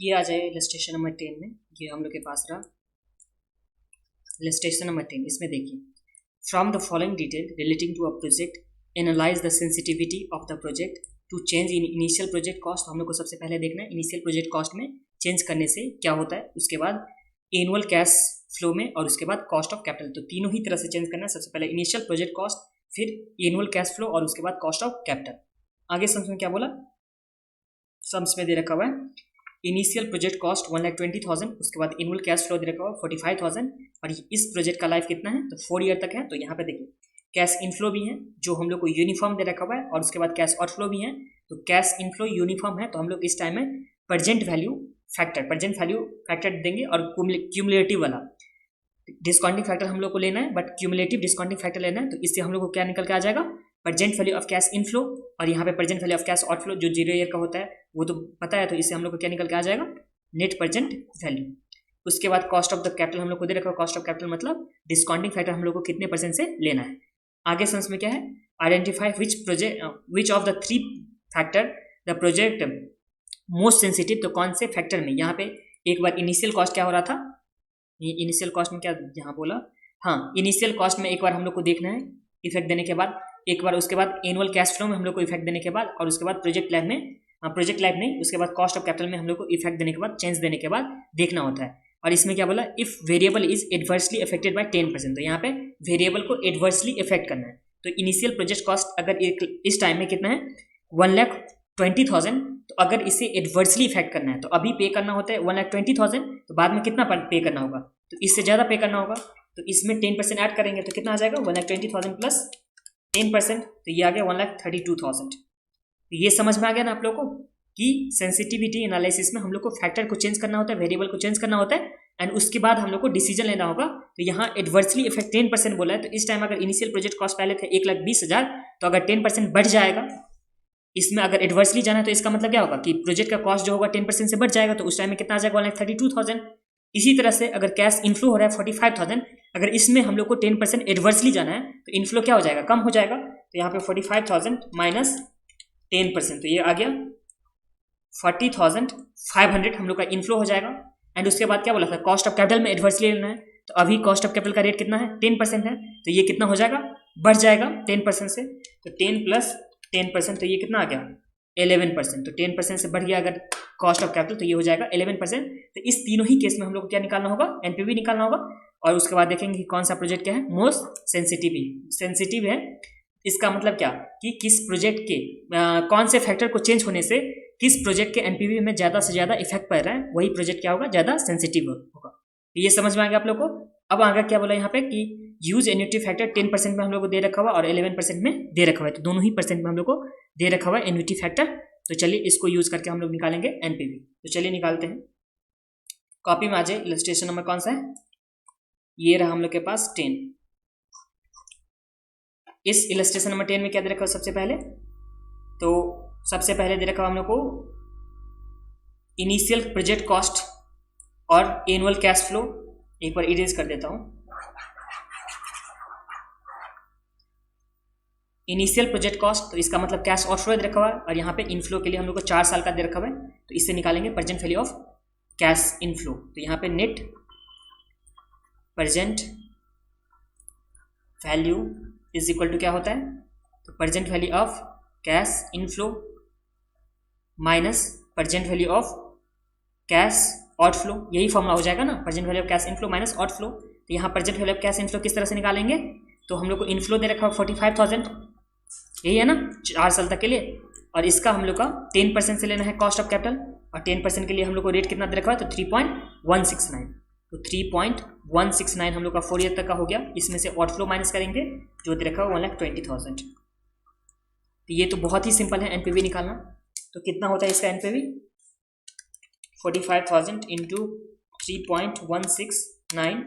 ये आ जाए illustration number 10 में। ये हम लोग के पास रहा इलस्ट्रेशन नंबर 10। इसमें देखिए, from the following detail relating to a project analyse the sensitivity of the project to change in initial project cost. हम लोग को सबसे पहले देखना है इनिशियल प्रोजेक्ट कॉस्ट में चेंज करने से क्या होता है, उसके बाद एनुअल कैश फ्लो में, और उसके बाद कॉस्ट ऑफ कैपिटल। तो तीनों ही तरह से चेंज करना है। सबसे पहले इनिशियल प्रोजेक्ट कॉस्ट, फिर एनुअल कैश फ्लो, और उसके बाद कॉस्ट ऑफ कैपिटल। आगे सम्स में क्या बोला, सम्स में दे रखा हुआ है इनिशियल प्रोजेक्ट कॉस्ट 1,20,000, उसके बाद एनुअल कैश फ्लो दे रखा हुआ 45,000, और इस प्रोजेक्ट का लाइफ कितना है, तो 4 ईयर तक है। तो यहाँ पे देखिए कैश इनफ्लो भी है जो हम लोग को यूनिफॉर्म दे रखा हुआ है, और उसके बाद कैश आउटफ्लो भी है। तो कैश इनफ्लो यूनिफॉर्म है, तो हम लोग इस टाइम में प्रेजेंट वैल्यू फैक्टर देंगे, और क्यूमुलेटिव वाला डिस्काउंटिंग फैक्टर हम लोग को लेना है, बट क्यूमुलेटिव डिस्काउंटिंग फैक्टर लेना है। तो इससे हम लोग को क्या निकल के आ जाएगा, present value of cash inflow, और यहाँ पे present value of cash outflow जो 0 ईयर का होता है वो तो पता है। तो इससे हम लोग को क्या निकल के आ जाएगा, नेट प्रेजेंट वैल्यू। उसके बाद कॉस्ट ऑफ द कैपिटल हम लोग को दे रखा है। कॉस्ट ऑफ कैपिटल मतलब डिस्काउंटिंग फैक्टर हम लोग को कितने % से लेना है। आगे सेंस में क्या है, identify which of the 3 factor the project most sensitive. तो कौन से फैक्टर में, यहाँ पे एक बार इनिशियल कॉस्ट क्या हो रहा था, इनिशियल कॉस्ट में क्या यहाँ बोला, हाँ इनिशियल कॉस्ट में एक बार हम लोग को देखना है इफेक्ट देने के बाद, एक बार उसके बाद एनुअल कैश फ्लो में हम लोग को इफेक्ट देने के बाद, और उसके बाद प्रोजेक्ट लाइफ नहीं, उसके बाद कॉस्ट ऑफ कैपिटल में हम लोग को इफेक्ट देने के बाद, चेंज देने के बाद देखना होता है। और इसमें क्या बोला, if variable is adversely affected by 10%। तो यहाँ पे वेरिएबल को एडवर्सली इफेक्ट करना है। तो इनिशियल प्रोजेक्ट कॉस्ट अगर इस टाइम में कितना है 1,20,000, तो अगर इसे एडवर्सली इफेक्ट करना है तो अभी पे करना होता है 1,20,000, तो बाद में कितना पे करना होगा, तो इससे ज़्यादा पे करना होगा। तो इसमें 10% ऐड करेंगे तो कितना आ जाएगा, 1,20,000 प्लस 10%, तो ये आ गया 1,32,000। तो ये समझ में आ गया ना आप लोग को कि सेंसिटिविटी एनालिसिस में हम लोग को फैक्टर को चेंज करना होता है, वेरिएबल को चेंज करना होता है, एंड उसके बाद हम लोग को डिसीजन लेना होगा। तो यहाँ एडवर्सली इफेक्ट 10% बोला है, तो इस टाइम अगर इनिशियल प्रोजेक्ट कॉस्ट पहले थे 1,20,000, तो अगर 10% बढ़ जाएगा, इसमें अगर एडवर्सली जाना है तो इसका मतलब क्या होगा कि प्रोजेक्ट का कॉस्ट जो होगा 10% से बढ़ जाएगा, तो उस टाइम में कितना आ जाएगा, 1,32,000। इसी तरह से अगर कैश इनफ्लो हो रहा है 45,000, अगर इसमें हम लोग को 10% एडवर्सली जाना है तो इनफ्लो क्या हो जाएगा, कम हो जाएगा। तो यहाँ पे 45,000 माइनस 10%, तो ये आ गया 40,500 हम लोग का इनफ्लो हो जाएगा। एंड उसके बाद क्या बोला था, कॉस्ट ऑफ कैपिटल में एडवर्सली लेना है, तो अभी कॉस्ट ऑफ कैपिटल का रेट कितना है, 10% है, तो ये कितना हो जाएगा, बढ़ जाएगा 10% से। तो 10 प्लस 10%, तो ये कितना आ गया 11%। तो 10% से बढ़ गया अगर कॉस्ट ऑफ कैपिटल, तो ये हो जाएगा 11%। तो इस तीनों ही केस में हम लोग को क्या निकालना होगा, एनपीवी निकालना होगा। और उसके बाद देखेंगे कि कौन सा प्रोजेक्ट क्या है मोस्ट सेंसिटिव है। इसका मतलब क्या कि किस प्रोजेक्ट के कौन से फैक्टर को चेंज होने से किस प्रोजेक्ट के एनपीवी में ज़्यादा से ज़्यादा इफेक्ट पड़ रहा है, वही प्रोजेक्ट क्या होगा, ज़्यादा सेंसिटिव होगा। तो ये समझ में आ गया आप लोग को। अब आगे क्या बोला यहाँ पे कि यूज एन्युटी फैक्टर 10% में हम लोग को दे रखा हुआ और 11% में दे रखा हुआ है, तो दोनों ही % में हम लोग को दे रखा हुआ है एन्युटी फैक्टर। तो चलिए इसको यूज करके हम लोग निकालेंगे एनपीवी। तो चलिए निकालते हैं। कॉपी में आ जाए, इलस्ट्रेशन नंबर कौन सा है, ये रहा हम लोग के पास 10। इस इलस्ट्रेशन नंबर 10 में क्या दे रखा है, सबसे पहले तो सबसे पहले दे रखा हम लोग को इनिशियल प्रोजेक्ट कॉस्ट और एनुअल कैश फ्लो। एक बार इरेज कर देता हूं। इनिशियल प्रोजेक्ट कॉस्ट, तो इसका मतलब कैश आउटफ्लो दे रखा हुआ है, और यहाँ पे इनफ्लो के लिए हम लोग को 4 साल का दे रखा हुआ है, तो इससे निकालेंगे present value of cash inflow. तो यहाँ पे net present value is equal to क्या होता है, तो present value of cash inflow minus present value of cash outflow, यही फॉर्मूला हो जाएगा ना, present value of cash inflow minus outflow. तो यहाँ present value of cash inflow किस तरह से निकालेंगे, तो हम लोग को इनफ्लो दे रखा है 45,000, यही है ना 4 साल तक के लिए, और इसका हम लोग का 10% से लेना है कॉस्ट ऑफ कैपिटल, और 10% के लिए हम लोग को रेट कितना दे रखा है, तो 3.169। तो 3.169 हम लोग का 4 ईयर तक का हो गया। इसमें से आउटफ्लो माइनस करेंगे जो दे रखा है 1,20,000। तो ये तो बहुत ही सिंपल है एनपीवी निकालना। तो कितना होता है इसका एनपीवी, 45,000 इंटू 3.169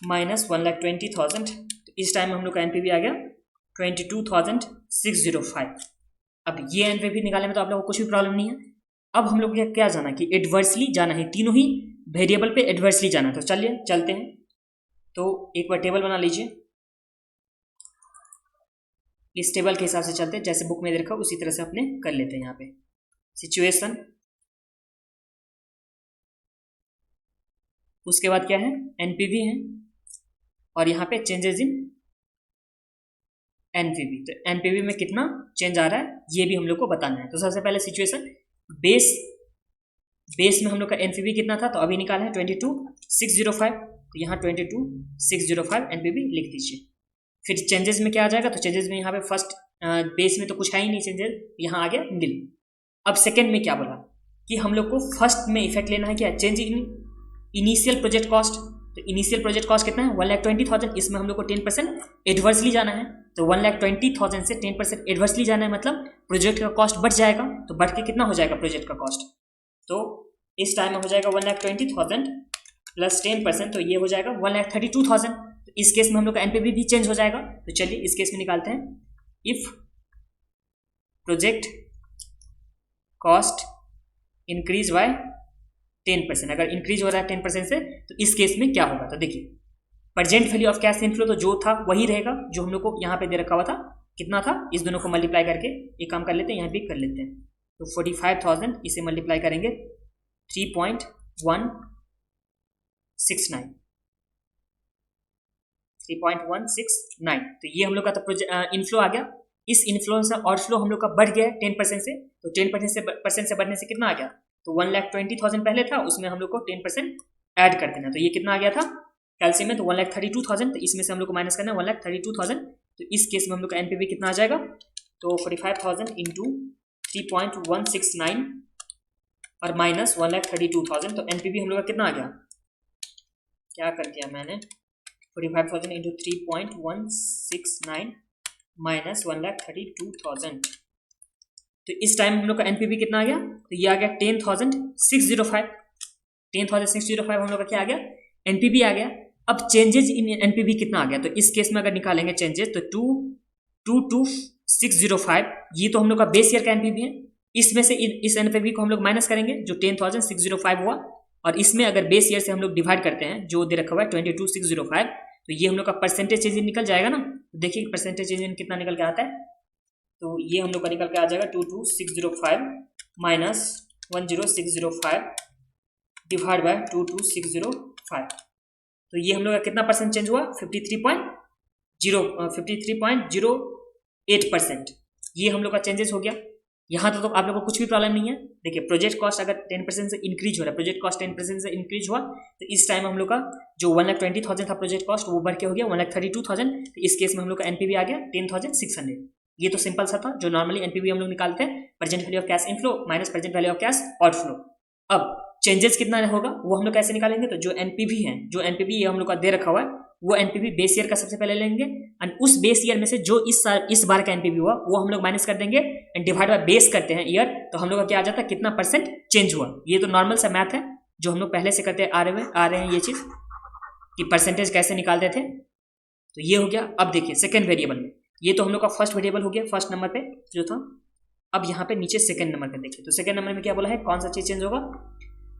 माइनस 1,20,000। तो इस टाइम हम लोग का एनपीवी आ गया 22,605। अब ये एनपीवी निकालने में तो आप लोगों को कुछ भी प्रॉब्लम नहीं है। अब हम लोग क्या जाना कि एडवर्सली जाना है, तीनों ही वेरिएबल पे एडवर्सली जाना है। तो चलिए चलते हैं। तो एक बार टेबल बना लीजिए, इस टेबल के हिसाब से चलते हैं, जैसे बुक में दे रखा उसी तरह से अपने कर लेते हैं। यहाँ पे सिचुएशन उसके बाद क्या है, एनपीवी है, और यहाँ पे चेंजेस इन एनपीवी। तो एनपीवी में कितना चेंज आ रहा है ये भी हम लोग को बताना है। तो सबसे पहले सिचुएशन बेस में हम लोग का एनपीवी कितना था, तो अभी निकाला है 22605, तो यहाँ 22605 एनपीवी लिख दीजिए। फिर चेंजेस में क्या आ जाएगा, तो चेंजेस में यहाँ पे फर्स्ट बेस में तो कुछ है ही नहीं चेंजेस, यहाँ आ गया नील। अब सेकेंड में क्या बोला कि हम लोग को फर्स्ट में इफेक्ट लेना है क्या, change in initial project cost. तो इनिशियल प्रोजेक्ट कॉस्ट कितना है, 1,20,000, इसमें हम लोग को 10% एडवर्सली जाना है। तो 1,20,000 से 10% एडवर्सली जाना है, मतलब प्रोजेक्ट का कॉस्ट बढ़ जाएगा। तो बढ़ के कितना हो जाएगा प्रोजेक्ट का कॉस्ट, तो इस टाइम में हो जाएगा 1,20,000 प्लस 10%, तो ये हो जाएगा 1,32,000। तो इस केस में हम लोग का एनपीवी भी चेंज हो जाएगा। तो चलिए इस केस में निकालते हैं, if project cost increase by 10%, अगर इंक्रीज हो रहा है 10% से, तो इस केस में क्या होगा। तो देखिए present value of cash inflow तो जो था वही रहेगा, जो हम लोग को यहाँ पे दे रखा हुआ था, कितना था, इस दोनों को मल्टीप्लाई करके एक काम कर लेते हैं, यहाँ भी कर लेते हैं। तो 45,000 इसे मल्टीप्लाई करेंगे 3.169, तो ये हम लोग का तो इनफ्लो आ गया। इस इनफ्लो से आउटफ्लो हम लोग का बढ़ गया 10% से, तो 10% से बढ़ने से कितना आ गया, तो 1,20,000 पहले था, उसमें हम लोग को 10% ऐड कर देना। तो ये कितना आ गया था कैल्सियम में, तो 1,32,000, तो इसमें से हम लोग को माइनस करना है 1,32,000। तो इस केस में हम लोग का एनपीवी कितना आ जाएगा, तो 45,000 इंटू 3.169 और माइनस 1,32,000, तो एनपीवी हम लोग का कितना आ गया, क्या कर दिया मैंने, 45,000 इंटू 3.169 माइनस 1,32,000। तो इस टाइम हम लोग का एनपीवी कितना आ गया, तो ये आ गया 10,605। 10,605 हम लोग का क्या आ गया, एनपीवी आ गया। अब चेंजेस इन एनपीवी कितना आ गया, तो इस केस में अगर निकालेंगे चेंजेस, तो 2,2605, ये तो हम लोग का बेस ईयर का एनपीवी है। इसमें से इस एनपीवी को हम लोग माइनस करेंगे, जो 10,605 हुआ, और इसमें अगर बेस ईयर से हम लोग डिवाइड करते हैं, जो दे रखा हुआ है 22,605, तो ये हम लोग का परसेंटेज चेंज निकल जाएगा ना। तो देखिए परसेंटेज चेंज कितना निकल के आता है, तो ये हम लोग का निकल के आ जाएगा 22,605 माइनस 10605 डिवाइड बाय 22,605। तो ये हम लोग का कितना परसेंट चेंज हुआ, 53.08%। ये हम लोग का चेंजेस हो गया। यहाँ तो आप लोग को कुछ भी प्रॉब्लम नहीं है। देखिए प्रोजेक्ट कॉस्ट अगर 10% से इंक्रीज हो रहा है, प्रोजेक्ट कॉस्ट 10% से इंक्रीज हुआ, तो इस टाइम हम लोग का जो 1,20,000 था प्रोजेक्ट कॉस्ट, वो बढ़ के हो गया 1,32,000। तो इस केस में हम लोग का एनपीवी आ गया 10,600। ये तो सिंपल सा था, जो नॉर्मली एनपीवी हम लोग निकालते हैं, present value of cash inflow minus present value of cash outflow. अब चेंजेस कितना होगा वो हम लोग कैसे निकालेंगे, तो जो एनपीवी है, जो एनपीवी हम लोग का दे रखा हुआ है, वो एनपीवी बेस ईयर का सबसे पहले लेंगे, एंड उस बेस ईयर में से जो इस बार का एनपीवी हुआ वो हम लोग माइनस कर देंगे, एंड डिवाइड बाय बेस करते हैं ईयर, तो हम लोग का क्या आ जाता है, कितना परसेंट चेंज हुआ। ये तो नॉर्मल सा मैथ है, जो हम लोग पहले से करते आ रहे हैं ये चीज, कि परसेंटेज कैसे निकालते थे। तो ये हो गया। अब देखिए सेकेंड वेरिएबल में, ये तो हम लोग का फर्स्ट वेरिएबल हो गया, फर्स्ट नंबर पे जो था। अब यहाँ पे नीचे सेकेंड नंबर पे देखिए, तो सेकेंड नंबर में क्या बोला है, कौन सा चीज चेंज होगा,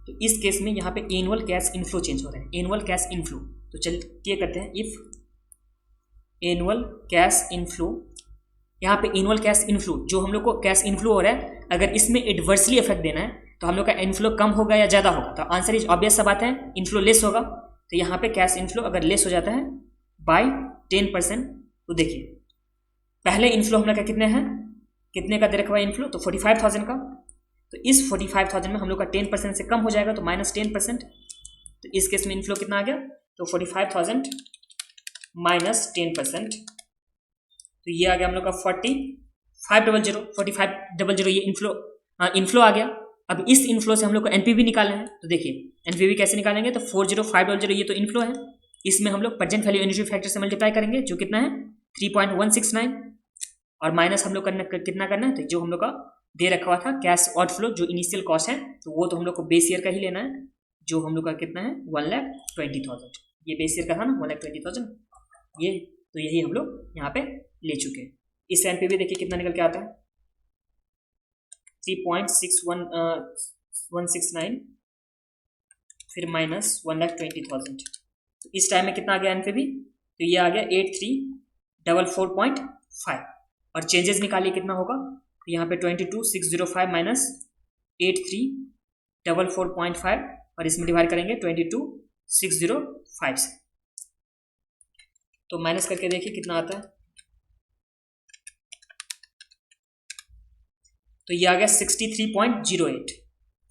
तो इस केस में यहाँ पे एनुअल कैश इनफ्लो चेंज हो रहा है, एनुअल कैश इनफ्लो। तो चलिए करते हैं, इफ एनुअल कैश इनफ्लो, यहाँ पे एनुअल कैश इनफ्लो जो हम लोग को कैश इनफ्लो हो रहा है, अगर इसमें एडवर्सली इफेक्ट देना है तो हम लोग का इनफ्लो कम होगा या ज़्यादा होगा, तो आंसर इज ऑब्वियस सा बात है, इनफ्लो लेस होगा। तो यहाँ पे कैश इनफ्लो अगर लेस हो जाता है बाय 10%, तो देखिए पहले इनफ्लो हम लोग का कितने का दे रखा हुआ इनफ्लो, तो 45,000 का। तो इस 45,000 में हम लोग का 10% से कम हो जाएगा, तो माइनस 10%। तो इस केस में इनफ्लो कितना आ गया, तो 45,000 माइनस 10%, तो ये आ गया हम लोग का 45,000 ये इनफ्लो आ गया। अब इस इनफ्लो से हम लोग को एनपीवी निकालना है, तो देखिए एनपीवी कैसे निकालेंगे, तो 40,500 ये तो इनफ्लो है, इसमें हम लोग प्रेजेंट वैल्यू एनर्जी फैक्टर से मल्टीप्लाई करेंगे, जो कितना है 3.169, और माइनस हम लोग कितना करना है, तो जो हम लोग का दे रखा हुआ था कैश आउटफ्लो जो इनिशियल कॉस्ट है, तो वो तो हम लोग को बेस ईयर का ही लेना है, जो हम लोग का कितना है 1,20,000, ये बेस ईयर का था ना 1,20,000, ये तो यही हम लोग यहाँ पे ले चुके हैं। इस एनपीवी देखिए कितना निकल के आता है 3.169 फिर माइनस 1,20,000, तो इस टाइम में कितना आ गया एनपीवी, तो ये आ गया 8344.5, और चेंजेस निकालिए कितना होगा, तो यहाँ पे 22,605 माइनस 8344.5, और इसमें डिवाइड करेंगे 605 से। तो माइनस करके देखिए कितना आता है। तो ये आ गया 63.08,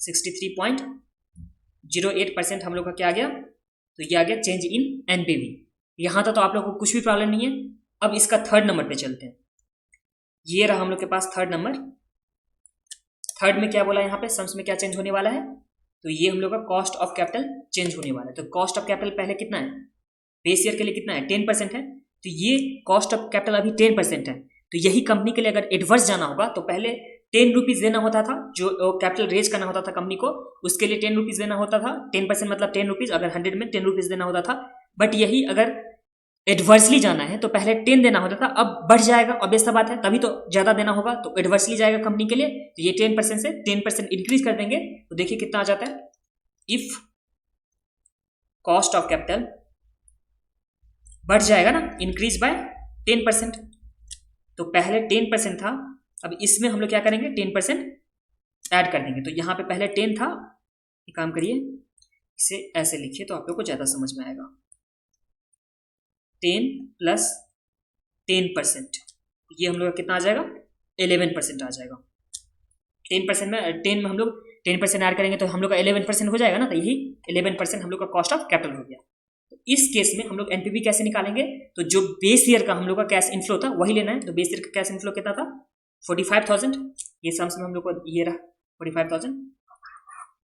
63.08% हम लोग का क्या आ गया, तो ये आ गया चेंज इन एनपीवी। यहाँ तो आप लोग को कुछ भी प्रॉब्लम नहीं है। अब इसका थर्ड नंबर पे चलते हैं। ये रहा हम लोग के पास थर्ड नंबर। थर्ड में क्या बोला यहाँ पे, सम्स में क्या चेंज होने वाला है, तो ये हम लोग का कॉस्ट ऑफ कैपिटल चेंज होने वाला है। तो कॉस्ट ऑफ कैपिटल पहले कितना है, बेस ईयर के लिए कितना है, 10% है। तो ये कॉस्ट ऑफ कैपिटल अभी 10% है। तो यही कंपनी के लिए अगर एडवर्स जाना होगा तो पहले 10 रुपीज देना होता था, जो कैपिटल रेज करना होता था कंपनी को, उसके लिए 10 रुपीज देना होता था। 10% मतलब 10 रुपीज, अगर 100 में 10 रुपीज देना होता था। बट यही अगर एडवर्सली जाना है तो पहले 10 देना होता था, अब बढ़ जाएगा, ऑब्वियस सा बात है, तभी तो ज्यादा देना होगा। तो एडवर्सली जाएगा कंपनी के लिए, तो ये 10% से 10% इंक्रीज कर देंगे। तो देखिए कितना आ जाता है, इफ कॉस्ट ऑफ कैपिटल बढ़ जाएगा ना, इंक्रीज बाय 10%। तो पहले 10% था, अब इसमें हम लोग क्या करेंगे, 10% ऐड कर देंगे। तो यहाँ पे पहले 10 था, एक काम करिए इसे ऐसे लिखिए तो आप लोग को ज्यादा समझ में आएगा। 10 प्लस 10%, ये हम लोग का कितना आ जाएगा, 11% आ जाएगा। 10% में 10 में हम लोग 10% ऐड करेंगे तो हम लोग का 11% हो जाएगा ना। तो यही 11% हम लोग का कॉस्ट ऑफ कैपिटल हो गया। तो इस केस में हम लोग एनपीवी कैसे निकालेंगे, तो जो बेस ईयर का हम लोग का कैश इनफ्लो था वही लेना है। तो बेस ईयर का कैश इनफ्लो कितना था, 45,000। ये सम्स में हम लोग को ये रहा 45,000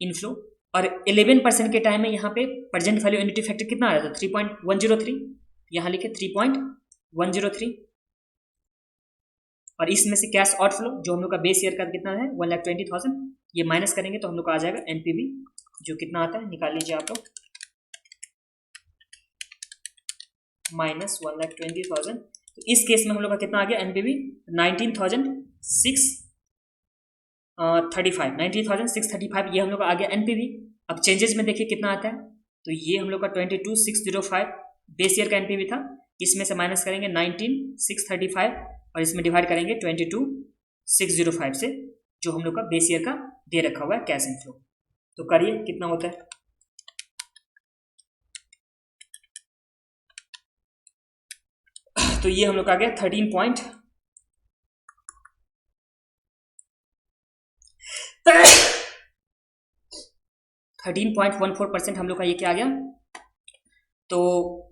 इनफ्लो। और 11% के टाइम में यहाँ पे प्रेजेंट वैल्यू एन्युटी फैक्टर कितना आ रहा था, 3.103। यहाँ लिखे 3.103। और इसमें से कैश आउटफ्लो जो हम लोग का बेस ईयर का कितना है, 1,20,000, ये माइनस करेंगे तो हम लोग का आ जाएगा एनपीवी, जो कितना आता है निकाल लीजिए आप लोग, माइनस 1,20,000। तो इस केस में हम लोग का कितना आ गया एनपीवी, 19,635, ये हम लोग का आ गया एनपीवी। अब चेंजेस में देखिए कितना आता है, तो ये हम लोग का 22,605 बेस ईयर का एनपीवी था। इसमें से माइनस करेंगे 19,635 और इसमें डिवाइड करेंगे 22,605 से, जो हम लोग का बेस ईयर का दे रखा हुआ है कैश इनफ्लो। तो करिए कितना होता है, तो ये हम लोग का आ गया 13.14% हम लोग का ये क्या आ गया, तो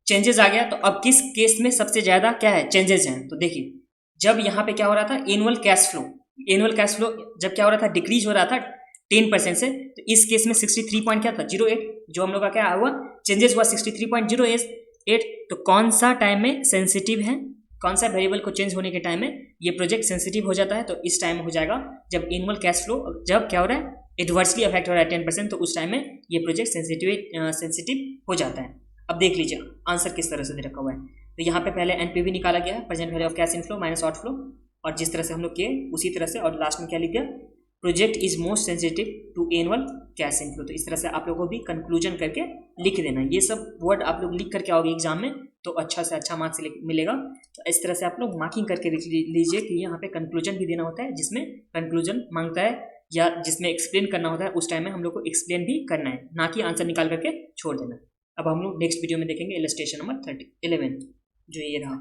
चेंजेस आ गया। तो अब किस केस में सबसे ज्यादा क्या है चेंजेस हैं, तो देखिए जब यहाँ पे क्या हो रहा था, एनुअल कैश फ्लो जब क्या हो रहा था, डिक्रीज हो रहा था 10% से। तो इस केस में 63 पॉइंट क्या था, 08, जो हम लोग का क्या हुआ, चेंजेस हुआ 63.08। तो कौन सा टाइम में सेंसिटिव है, कौन सा वेरिएबल को चेंज होने के टाइम में ये प्रोजेक्ट सेंसिटिव हो जाता है, तो इस टाइम हो जाएगा जब एनुअल कैश फ्लो जब क्या हो रहा है, एडवर्सली अफेक्ट हो रहा है 10%, तो उस टाइम में ये प्रोजेक्ट सेंसिटिव हो जाता है। अब देख लीजिए आंसर किस तरह से दे रखा हुआ है। तो यहाँ पे पहले एनपीवी निकाला गया है, present value of cash inflow minus outflow, और जिस तरह से हम लोग किए उसी तरह से, और लास्ट में क्या लिख दिया, project is most sensitive to annual cash inflow. तो इस तरह से आप लोगों को भी कंक्लूजन करके लिख देना। ये सब वर्ड आप लोग लिख करके आओगे एग्जाम में तो अच्छा से अच्छा मार्क्स मिलेगा। तो इस तरह से आप लोग मार्किंग करके लिख लीजिए कि यहाँ पे कंक्लूजन भी देना होता है, जिसमें कंक्लूजन मांगता है या जिसमें एक्सप्लेन करना होता है, उस टाइम में हम लोग को एक्सप्लेन भी करना है, ना कि आंसर निकाल करके छोड़ देना। अब हम लोग नेक्स्ट वीडियो में देखेंगे इलस्ट्रेशन नंबर 11, जो ये रहा।